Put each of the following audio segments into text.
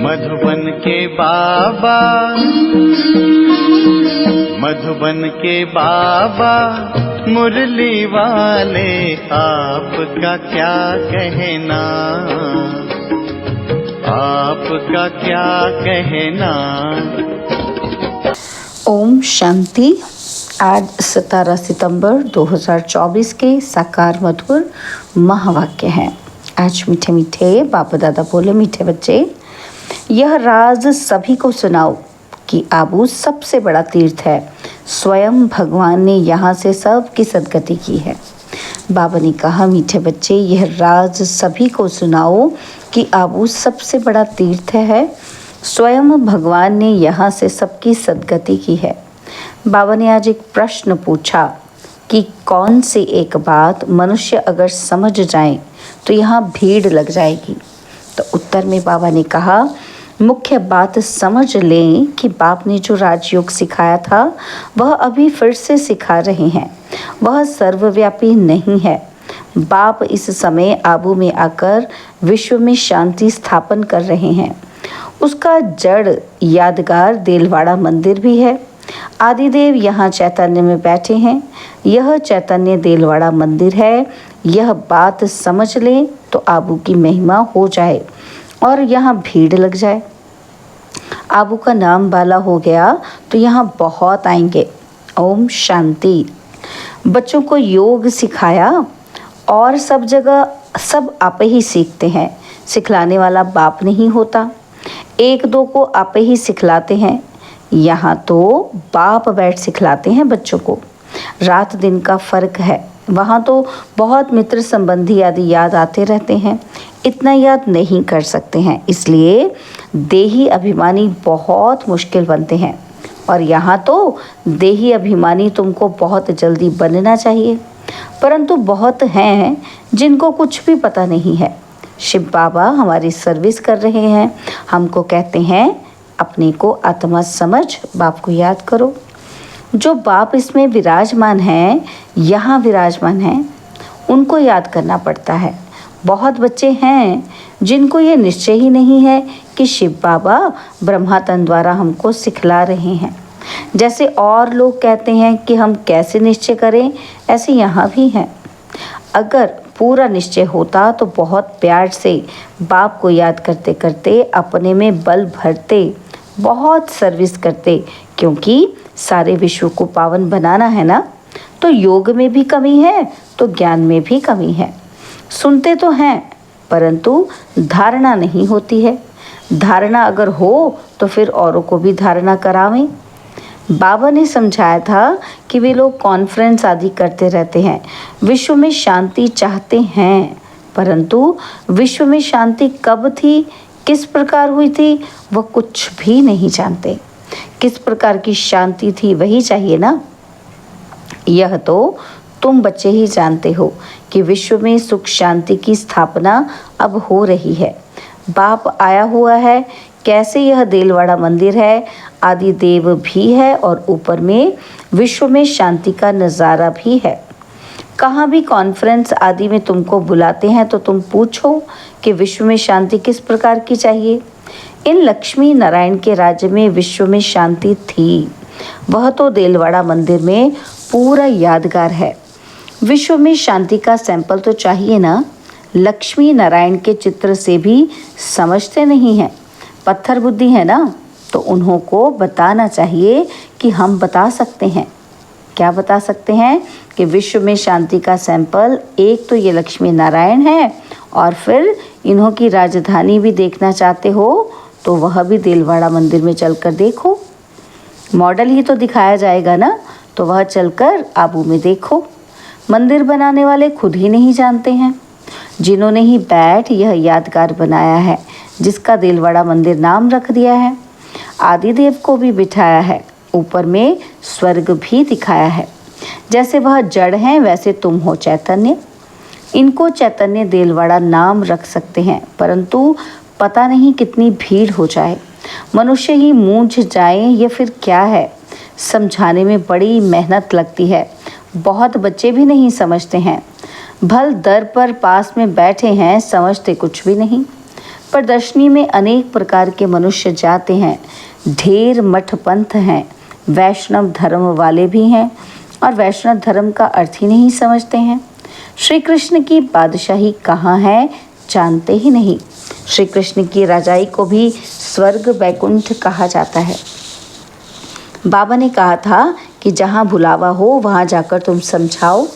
मधुबन के बाबा, मधुबन के बाबा मुरली वाले, आपका क्या कहना, आपका क्या कहना। ओम शांति। आज 17 सितंबर 2024 के साकार मधुर महावाक्य हैं। आज मीठे मीठे बाबा दादा बोले, मीठे बच्चे, यह राज सभी को सुनाओ कि आबू सबसे बड़ा तीर्थ है। स्वयं भगवान ने यहाँ से सबकी सदगति की है। बाबा ने कहा, मीठे बच्चे, यह राज सभी को सुनाओ कि आबू सबसे बड़ा तीर्थ है। स्वयं भगवान ने यहाँ से सबकी सदगति की है। बाबा ने आज एक प्रश्न पूछा कि कौन सी एक बात मनुष्य अगर समझ जाए तो यहाँ भीड़ लग जाएगी। तो उत्तर में बाबा ने कहा, मुख्य बात समझ लें कि बाप ने जो राजयोग सिखाया था वह अभी फिर से सिखा रहे हैं। वह सर्वव्यापी नहीं है। बाप इस समय आबू में आकर विश्व में शांति स्थापन कर रहे हैं। उसका जड़ यादगार देलवाड़ा मंदिर भी है। आदिदेव यहाँ चैतन्य में बैठे हैं। यह चैतन्य देलवाड़ा मंदिर है। यह बात समझ लें तो आबू की महिमा हो जाए और यहाँ भीड़ लग जाए। आबू का नाम बाला हो गया तो यहाँ बहुत आएंगे। ओम शांति। बच्चों को योग सिखाया और सब जगह सब आप ही सीखते हैं। सिखलाने वाला बाप नहीं होता, एक दो को आप ही सिखलाते हैं। यहाँ तो बाप बैठ सिखलाते हैं बच्चों को। रात दिन का फर्क है। वहाँ तो बहुत मित्र संबंधी आदि याद आते रहते हैं, इतना याद नहीं कर सकते हैं। इसलिए देही अभिमानी बहुत मुश्किल बनते हैं। और यहाँ तो देही अभिमानी तुमको बहुत जल्दी बनना चाहिए, परंतु बहुत हैं जिनको कुछ भी पता नहीं है। शिव बाबा हमारी सर्विस कर रहे हैं। हमको कहते हैं अपने को आत्मा समझ, बाप को याद करो। जो बाप इसमें विराजमान हैं, यहाँ विराजमान हैं, उनको याद करना पड़ता है। बहुत बच्चे हैं जिनको ये निश्चय ही नहीं है कि शिव बाबा ब्रह्मातन द्वारा हमको सिखला रहे हैं। जैसे और लोग कहते हैं कि हम कैसे निश्चय करें, ऐसे यहाँ भी हैं। अगर पूरा निश्चय होता तो बहुत प्यार से बाप को याद करते करते अपने में बल भरते, बहुत सर्विस करते, क्योंकि सारे विश्व को पावन बनाना है ना। तो योग में भी कमी है तो ज्ञान में भी कमी है। सुनते तो हैं परंतु धारणा नहीं होती है। धारणा अगर हो तो फिर औरों को भी धारणा करावें। बाबा ने समझाया था कि वे लोग कॉन्फ्रेंस आदि करते रहते हैं, विश्व में शांति चाहते हैं, परंतु विश्व में शांति कब थी, किस प्रकार हुई थी, वह कुछ भी नहीं जानते। किस प्रकार की शांति थी वही चाहिए ना। यह तो तुम बच्चे ही जानते हो कि विश्व में सुख शांति की स्थापना अब हो रही है। बाप आया हुआ है। कैसे यह देलवाड़ा मंदिर है, आदि देव भी है और ऊपर में विश्व में शांति का नज़ारा भी है। कहाँ भी कॉन्फ्रेंस आदि में तुमको बुलाते हैं तो तुम पूछो कि विश्व में शांति किस प्रकार की चाहिए। इन लक्ष्मी नारायण के राज्य में विश्व में शांति थी। वह तो देलवाड़ा मंदिर में पूरा यादगार है। विश्व में शांति का सैंपल तो चाहिए ना। लक्ष्मी नारायण के चित्र से भी समझते नहीं हैं, पत्थर बुद्धि है ना। तो उन्हों को बताना चाहिए कि हम बता सकते हैं। क्या बता सकते हैं कि विश्व में शांति का सैंपल एक तो ये लक्ष्मी नारायण है, और फिर इन्हों की राजधानी भी देखना चाहते हो तो वह भी देलवाड़ा मंदिर में चलकर देखो। मॉडल ही तो दिखाया जाएगा ना, तो वह चलकर आबू में देखो। मंदिर बनाने वाले खुद ही नहीं जानते हैं। जिन्होंने ही बैठ यह यादगार बनाया है, जिसका देलवाड़ा मंदिर नाम रख दिया है। आदिदेव को भी बिठाया है, ऊपर में स्वर्ग भी दिखाया है। जैसे वह जड़ हैं वैसे तुम हो चैतन्य। इनको चैतन्य देलवाड़ा नाम रख सकते हैं, परंतु पता नहीं कितनी भीड़ हो जाए, मनुष्य ही मूंझ जाए, ये फिर क्या है। समझाने में बड़ी मेहनत लगती है। बहुत बच्चे भी नहीं समझते हैं। भल दर पर पास में बैठे हैं, समझते कुछ भी नहीं। प्रदर्शनी में अनेक प्रकार के मनुष्य जाते हैं। ढेर मठ पंथ हैं, वैष्णव धर्म वाले भी हैं और वैष्णव धर्म का अर्थ ही नहीं समझते हैं। श्री कृष्ण की बादशाही कहाँ है जानते ही नहीं। श्री कृष्ण की राजाई को भी स्वर्ग वैकुंठ कहा जाता है। बाबा ने कहा था कि जहाँ बुलावा हो वहाँ जाकर तुम समझाओ।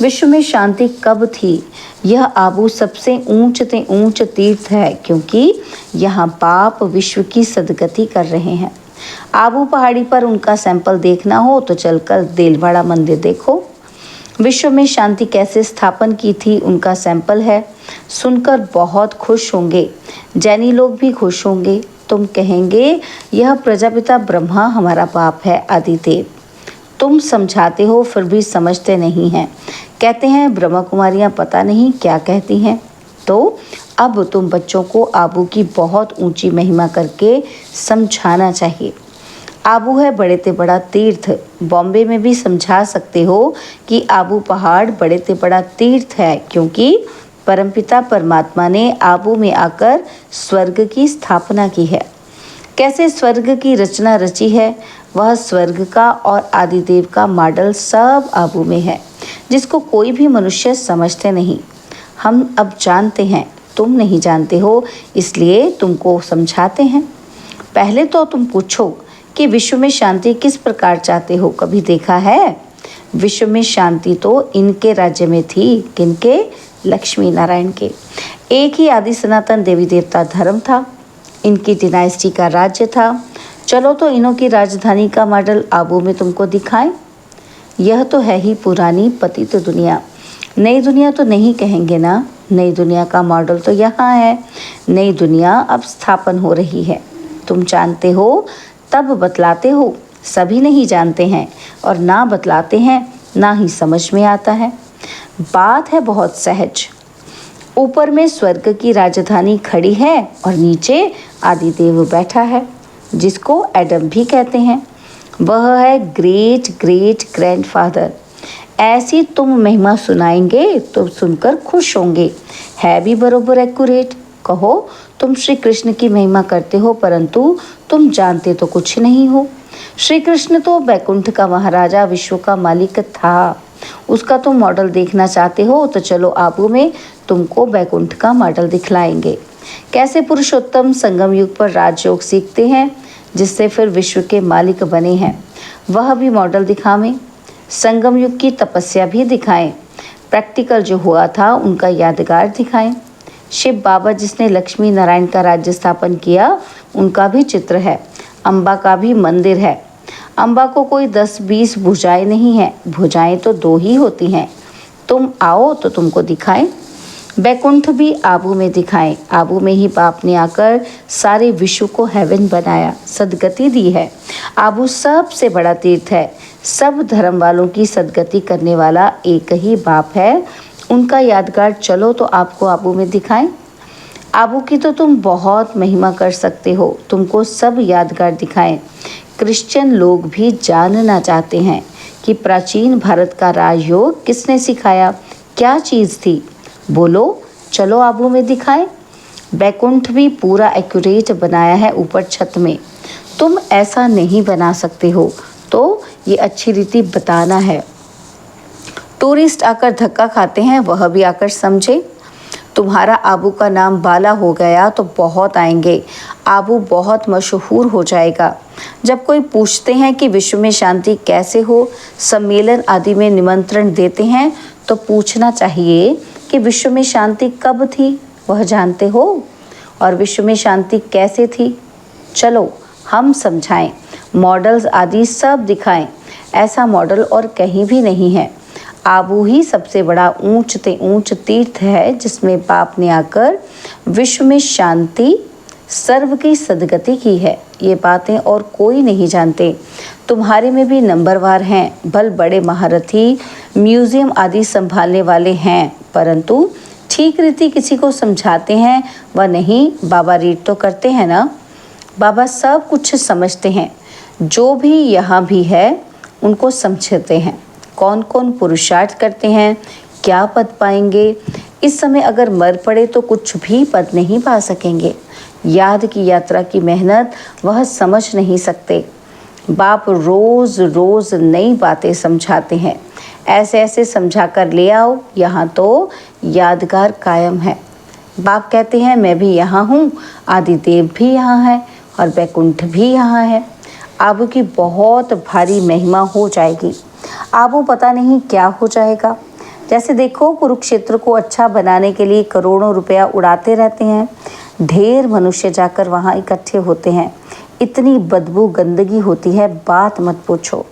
विश्व में शांति कब थी? यह आबू सबसे ऊंच से ऊंच तीर्थ है, क्योंकि यहाँ पाप विश्व की सदगति कर रहे हैं। आबू पहाड़ी पर उनका सैंपल देखना हो तो चलकर देलवाड़ा मंदिर देखो। विश्व में शांति कैसे स्थापन की थी उनका सैंपल है। सुनकर बहुत खुश होंगे, जैनी लोग भी खुश होंगे। तुम कहेंगे यह प्रजापिता ब्रह्मा हमारा बाप है, आदिदेव। तुम समझाते हो फिर भी समझते नहीं हैं। कहते हैं ब्रह्मा कुमारियाँ पता नहीं क्या कहती हैं। तो अब तुम बच्चों को आबू की बहुत ऊंची महिमा करके समझाना चाहिए। आबू है बड़े ते बड़ा तीर्थ। बॉम्बे में भी समझा सकते हो कि आबू पहाड़ बड़े ते बड़ा तीर्थ है, क्योंकि परमपिता परमात्मा ने आबू में आकर स्वर्ग की स्थापना की है। कैसे स्वर्ग की रचना रची है, वह स्वर्ग का और आदिदेव का मॉडल सब आबू में है, जिसको कोई भी मनुष्य समझते नहीं। हम अब जानते हैं, तुम नहीं जानते हो, इसलिए तुमको समझाते हैं। पहले तो तुम पूछो कि विश्व में शांति किस प्रकार चाहते हो, कभी देखा है? विश्व में शांति तो इनके राज्य में थी। किनके? लक्ष्मी नारायण के। एक ही आदि सनातन देवी देवता धर्म था। इनकी डिनाइस्टी का राज्य था। चलो तो इन्हों की राजधानी का मॉडल आबू में तुमको दिखाएं। यह तो है ही पुरानी पतित दुनिया। नई दुनिया तो नहीं कहेंगे ना। नई दुनिया का मॉडल तो यहाँ है। नई दुनिया अब स्थापन हो रही है। तुम जानते हो तब बतलाते हो। सभी नहीं जानते हैं और ना बतलाते हैं ना ही समझ में आता है। बात है बहुत सहज। ऊपर में स्वर्ग की राजधानी खड़ी है और नीचे आदिदेव बैठा है, जिसको एडम भी कहते हैं। वह है ग्रेट ग्रेट ग्रैंडफादर। ऐसी तुम महिमा सुनाएंगे तो सुनकर खुश होंगे। है भी बरोबर एक्यूरेट। कहो तुम श्री कृष्ण की महिमा करते हो, परंतु तुम जानते तो कुछ नहीं हो। श्री कृष्ण तो वैकुंठ का महाराजा, विश्व का मालिक था। उसका तुम मॉडल देखना चाहते हो तो चलो आबू में तुमको वैकुंठ का मॉडल दिखलाएंगे। कैसे पुरुषोत्तम संगम युग पर राजयोग सीखते हैं, जिससे फिर विश्व के मालिक बने हैं, वह भी मॉडल दिखावें। संगम युग की तपस्या भी दिखाएं। प्रैक्टिकल जो हुआ था उनका यादगार दिखाएं। शिव बाबा जिसने लक्ष्मी नारायण का राज्य स्थापन किया, उनका भी चित्र है। अम्बा का भी मंदिर है। अम्बा को कोई 10-20 भुजाएं नहीं हैं, भुजाएं तो 2 ही होती हैं। तुम आओ तो तुमको दिखाएं। बैकुंठ भी आबू में दिखाएं। आबू में ही बाप ने आकर सारे विश्व को हेवन बनाया, सदगति दी है। आबू सबसे बड़ा तीर्थ है। सब धर्म वालों की सदगति करने वाला एक ही बाप है। उनका यादगार चलो तो आपको आबू में दिखाएं। आबू की तो तुम बहुत महिमा कर सकते हो, तुमको सब यादगार दिखाएं। क्रिश्चियन लोग भी जानना चाहते हैं कि प्राचीन भारत का राजयोग किसने सिखाया, क्या चीज़ थी। बोलो चलो आबू में दिखाएं। बैकुंठ भी पूरा एक्यूरेट बनाया है ऊपर छत में। तुम ऐसा नहीं बना सकते हो, तो ये अच्छी रीति बताना है। टूरिस्ट आकर धक्का खाते हैं, वह भी आकर समझे। तुम्हारा आबू का नाम बाला हो गया तो बहुत आएंगे। आबू बहुत मशहूर हो जाएगा। जब कोई पूछते हैं कि विश्व में शांति कैसे हो, सम्मेलन आदि में निमंत्रण देते हैं, तो पूछना चाहिए कि विश्व में शांति कब थी, वह जानते हो? और विश्व में शांति कैसे थी? चलो हम समझाएं, मॉडल्स आदि सब दिखाएं। ऐसा मॉडल और कहीं भी नहीं है। आबू ही सबसे बड़ा ऊंच ते ऊंच तीर्थ है, जिसमें बाप ने आकर विश्व में शांति सर्व की सदगति की है। ये बातें और कोई नहीं जानते। तुम्हारे में भी नंबरवार हैं, बल बड़े महारथी, म्यूजियम आदि संभालने वाले हैं, परंतु ठीक रीति किसी को समझाते हैं व नहीं। बाबा रीड तो करते हैं ना। बाबा सब कुछ समझते हैं। जो भी यहाँ भी है उनको समझते हैं। कौन कौन पुरुषार्थ करते हैं, क्या पद पाएंगे, इस समय अगर मर पड़े तो कुछ भी पद नहीं पा सकेंगे। याद की यात्रा की मेहनत वह समझ नहीं सकते। बाप रोज रोज नई बातें समझाते हैं, ऐसे ऐसे समझा कर ले आओ, यहाँ तो यादगार कायम है। बाप कहते हैं मैं भी यहाँ हूँ, आदिदेव भी यहाँ है और बैकुंठ भी यहाँ है। आबू की बहुत भारी महिमा हो जाएगी। आबू पता नहीं क्या हो जाएगा। जैसे देखो, कुरुक्षेत्र को अच्छा बनाने के लिए करोड़ों रुपया उड़ाते रहते हैं। ढेर मनुष्य जाकर वहाँ इकट्ठे होते हैं। इतनी बदबू गंदगी होती है, बात मत पूछो।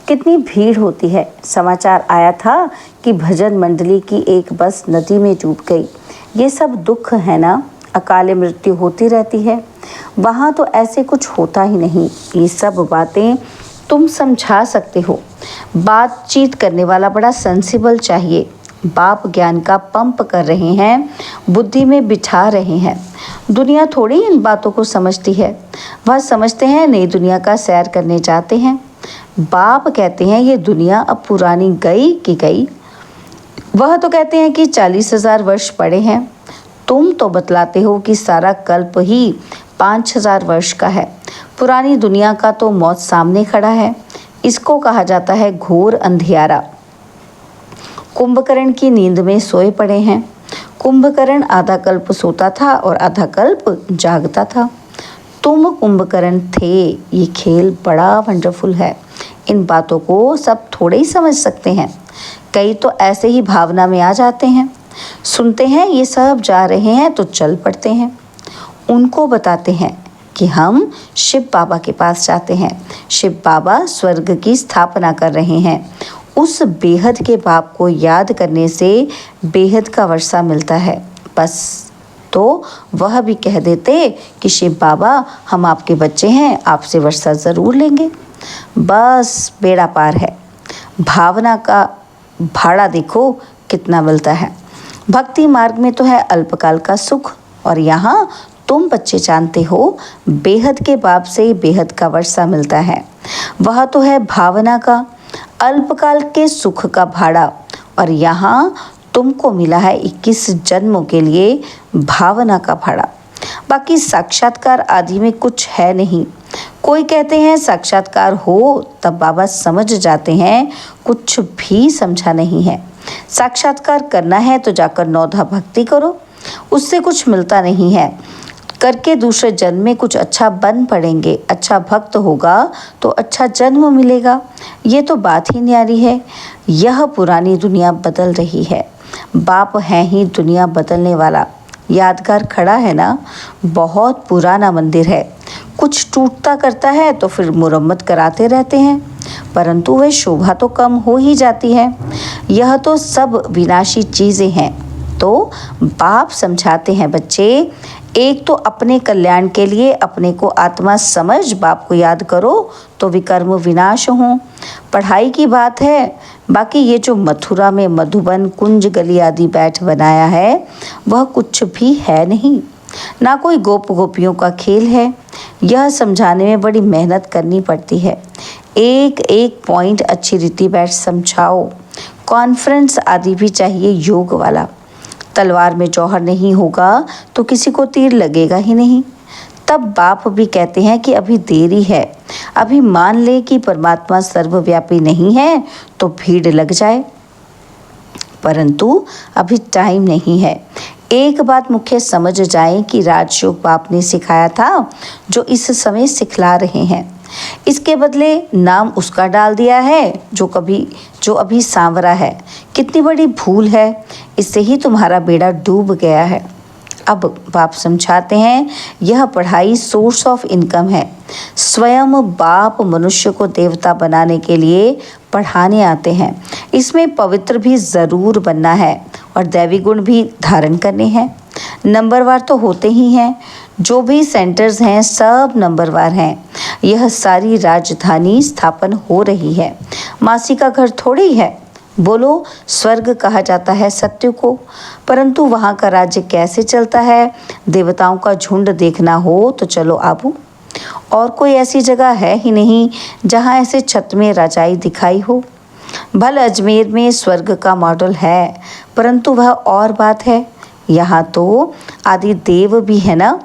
कितनी भीड़ होती है। समाचार आया था कि भजन मंडली की एक बस नदी में डूब गई। ये सब दुख है ना, अकाल मृत्यु होती रहती है। वहाँ तो ऐसे कुछ होता ही नहीं। ये सब बातें तुम समझा सकते हो। बातचीत करने वाला बड़ा सेंसिबल चाहिए। बाप ज्ञान का पंप कर रहे हैं, बुद्धि में बिठा रहे हैं। दुनिया थोड़ी इन बातों को समझती है। वह समझते हैं नई दुनिया का सैर करने जाते हैं। बाप कहते हैं ये दुनिया अब पुरानी गई कि गई। वह तो कहते हैं कि 40,000 वर्ष पड़े हैं। तुम तो बतलाते हो कि सारा कल्प ही 5,000 वर्ष का है। पुरानी दुनिया का तो मौत सामने खड़ा है। इसको कहा जाता है घोर अंधियारा। कुंभकर्ण की नींद में सोए पड़े हैं। कुंभकर्ण आधा कल्प सोता था और आधा कल्प जागता था। तुम कुंभकर्ण थे। ये खेल बड़ा वंडरफुल है। इन बातों को सब थोड़े ही समझ सकते हैं। कई तो ऐसे ही भावना में आ जाते हैं, सुनते हैं ये सब जा रहे हैं तो चल पड़ते हैं। उनको बताते हैं कि हम शिव बाबा के पास जाते हैं। शिव बाबा स्वर्ग की स्थापना कर रहे हैं। उस बेहद के बाप को याद करने से बेहद का वर्षा मिलता है। बस तो वह भी कह देते कि शिव बाबा हम आपके बच्चे हैं, आपसे वर्षा ज़रूर लेंगे। बस बेड़ा पार है। भावना का भाड़ा देखो कितना मिलता है। भक्ति मार्ग में तो है अल्पकाल का सुख, और यहाँ तुम बच्चे जानते हो बेहद के बाप से बेहद का वर्षा मिलता है। वह तो है भावना का अल्पकाल के सुख का भाड़ा, और यहाँ तुमको मिला है 21 जन्मों के लिए भावना का भाड़ा। बाकी साक्षात्कार आदि में कुछ है नहीं। कोई कहते हैं साक्षात्कार हो तब बाबा समझ जाते हैं, कुछ भी समझा नहीं है। साक्षात्कार करना है तो जाकर नौधा भक्ति करो, उससे कुछ मिलता नहीं है। करके दूसरे जन्म में कुछ अच्छा बन पड़ेंगे। अच्छा भक्त होगा तो अच्छा जन्म मिलेगा। ये तो बात ही न्यारी है। यह पुरानी दुनिया बदल रही है। बाप है ही दुनिया बदलने वाला। यादगार खड़ा है ना, बहुत पुराना मंदिर है। कुछ टूटता करता है तो फिर मुरम्मत कराते रहते हैं, परंतु वह शोभा तो कम हो ही जाती है। यह तो सब विनाशी चीज़ें हैं। तो बाप समझाते हैं बच्चे, एक तो अपने कल्याण के लिए अपने को आत्मा समझ बाप को याद करो तो विकर्म विनाश हों। पढ़ाई की बात है। बाकी ये जो मथुरा में मधुबन कुंज गली आदि बैठ बनाया है वह कुछ भी है नहीं, ना कोई गोप गोपियों का खेल है। यह समझाने में बड़ी मेहनत करनी पड़ती है। एक एक पॉइंट अच्छी रीति बैठ समझाओ। कॉन्फ्रेंस आदि भी चाहिए योग वाला। तलवार में जौहर नहीं होगा तो किसी को तीर लगेगा ही नहीं। तब बाप भी कहते हैं कि अभी देरी है। अभी मान ले कि परमात्मा सर्वव्यापी नहीं है तो भीड़ लग जाए, परंतु अभी टाइम नहीं है। एक बात मुख्य समझ जाएं कि राजयोग बाप ने सिखाया था जो इस समय सिखला रहे हैं। इसके बदले नाम उसका डाल दिया है जो अभी सांवरा है। कितनी बड़ी भूल है। इससे ही तुम्हारा बेड़ा डूब गया है। अब बाप समझाते हैं यह पढ़ाई सोर्स ऑफ इनकम है। स्वयं बाप मनुष्य को देवता बनाने के लिए पढ़ाने आते हैं। इसमें पवित्र भी ज़रूर बनना है और दैवी गुण भी धारण करने हैं। नंबरवार तो होते ही हैं। जो भी सेंटर्स हैं सब नंबरवार हैं। यह सारी राजधानी स्थापन हो रही है। मासी का घर थोड़ी है। बोलो, स्वर्ग कहा जाता है सत्य को, परंतु वहाँ का राज्य कैसे चलता है? देवताओं का झुंड देखना हो तो चलो आबू। और कोई ऐसी जगह है ही नहीं जहाँ ऐसे छत में रजाई दिखाई हो। भले अजमेर में स्वर्ग का मॉडल है, परंतु वह और बात है, यहाँ तो आदि देव भी है ना।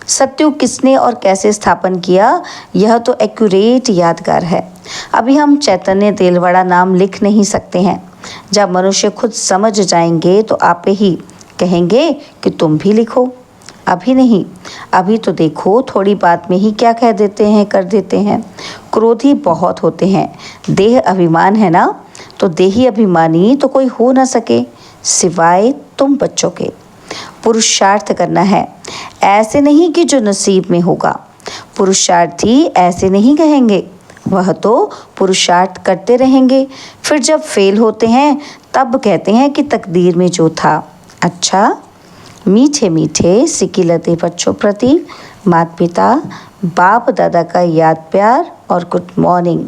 सत्युग किसने और कैसे स्थापन किया, यह तो एक्यूरेट यादगार है। अभी हम चैतन्य देलवाड़ा नाम लिख नहीं सकते हैं। जब मनुष्य खुद समझ जाएंगे तो आप ही कहेंगे कि तुम भी लिखो। अभी नहीं, अभी तो देखो थोड़ी बात में ही क्या कह देते हैं, कर देते हैं। क्रोधी बहुत होते हैं। देह अभिमान है ना, तो देही अभिमानी तो कोई हो ना सके सिवाय तुम बच्चों के। पुरुषार्थ करना है, ऐसे नहीं कि जो नसीब में होगा। पुरुषार्थी ऐसे नहीं कहेंगे, वह तो पुरुषार्थ करते रहेंगे। फिर जब फेल होते हैं तब कहते हैं कि तकदीर में जो था। अच्छा, मीठे मीठे सिकिलते बच्चों प्रति माता पिता बाप दादा का याद प्यार और गुड मॉर्निंग।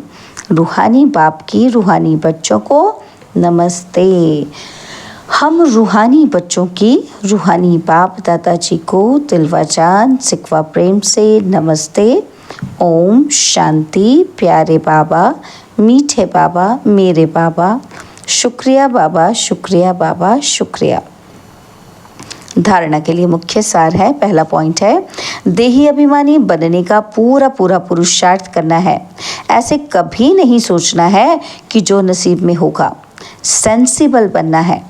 रूहानी बाप की रूहानी बच्चों को नमस्ते। हम रूहानी बच्चों की रूहानी बाप दादाजी को दिलवा जान सिकवा प्रेम से नमस्ते। ओम शांति। प्यारे बाबा, मीठे बाबा, मेरे बाबा, शुक्रिया बाबा, शुक्रिया बाबा, शुक्रिया। धारणा के लिए मुख्य सार है, पहला पॉइंट है, देही अभिमानी बनने का पूरा पूरा पुरुषार्थ करना है। ऐसे कभी नहीं सोचना है कि जो नसीब में होगा। सेंसिबल बनना है।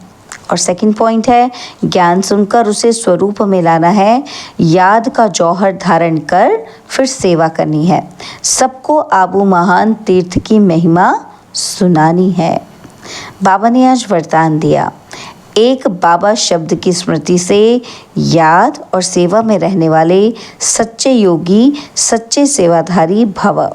और सेकंड पॉइंट है, ज्ञान सुनकर उसे स्वरूप में लाना है। याद का जौहर धारण कर फिर सेवा करनी है। सबको आबू महान तीर्थ की महिमा सुनानी है। बाबा ने आज वरदान दिया, एक बाबा शब्द की स्मृति से याद और सेवा में रहने वाले सच्चे योगी, सच्चे सेवाधारी भव।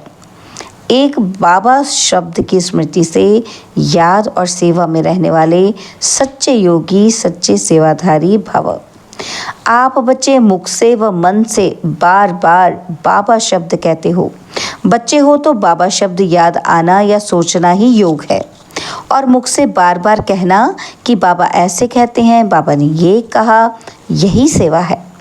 एक बाबा शब्द की स्मृति से याद और सेवा में रहने वाले सच्चे योगी, सच्चे सेवाधारी भव। आप बच्चे मुख से व मन से बार बार बाबा शब्द कहते हो। बच्चे हो तो बाबा शब्द याद आना या सोचना ही योग है। और मुख से बार बार कहना कि बाबा ऐसे कहते हैं, बाबा ने ये कहा, यही सेवा है।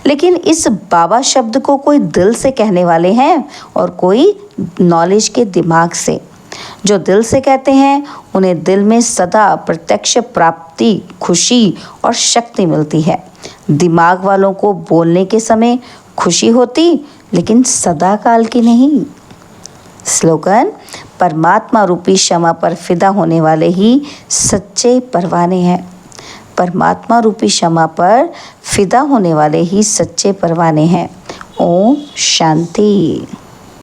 लेकिन इस बाबा शब्द को कोई दिल से कहने वाले हैं और कोई नॉलेज के दिमाग से। जो दिल से कहते हैं उन्हें दिल में सदा प्रत्यक्ष प्राप्ति, खुशी और शक्ति मिलती है। दिमाग वालों को बोलने के समय खुशी होती, लेकिन सदा काल की नहीं। स्लोगन, परमात्मा रूपी क्षमा पर फिदा होने वाले ही सच्चे परवाने हैं। परमात्मा रूपी क्षमा पर फिदा होने वाले ही सच्चे परवाने हैं। ओम शांति।